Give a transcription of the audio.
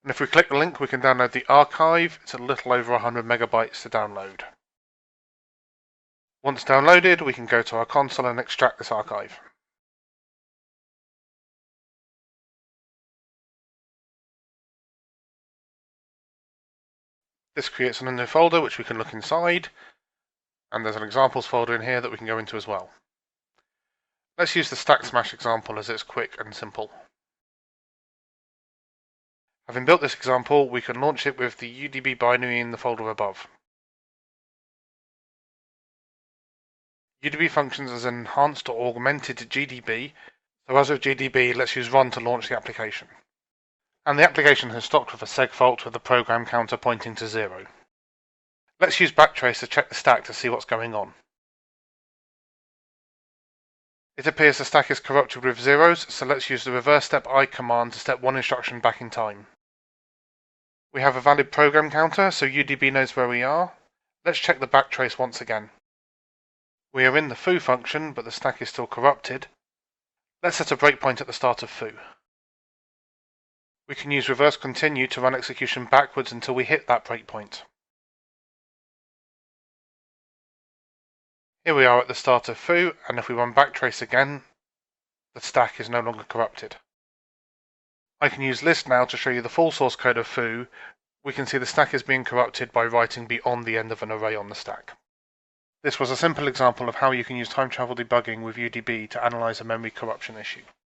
And if we click the link, we can download the archive. It's a little over 100 megabytes to download. Once downloaded, we can go to our console and extract this archive. This creates a new folder which we can look inside, and there's an examples folder in here that we can go into as well. Let's use the stack smash example as it's quick and simple. Having built this example, we can launch it with the UDB binary in the folder above. UDB functions as an enhanced or augmented GDB, so as with GDB, let's use run to launch the application. And the application is stocked with a segfault with the program counter pointing to 0. Let's use backtrace to check the stack to see what's going on. It appears the stack is corrupted with zeros, so let's use the reverse step I command to step one instruction back in time. We have a valid program counter, so UDB knows where we are. Let's check the backtrace once again. We are in the foo function, but the stack is still corrupted. Let's set a breakpoint at the start of foo. We can use reverse continue to run execution backwards until we hit that breakpoint. Here we are at the start of foo, and if we run backtrace again, the stack is no longer corrupted. I can use list now to show you the full source code of foo. We can see the stack is being corrupted by writing beyond the end of an array on the stack. This was a simple example of how you can use time travel debugging with UDB to analyze a memory corruption issue.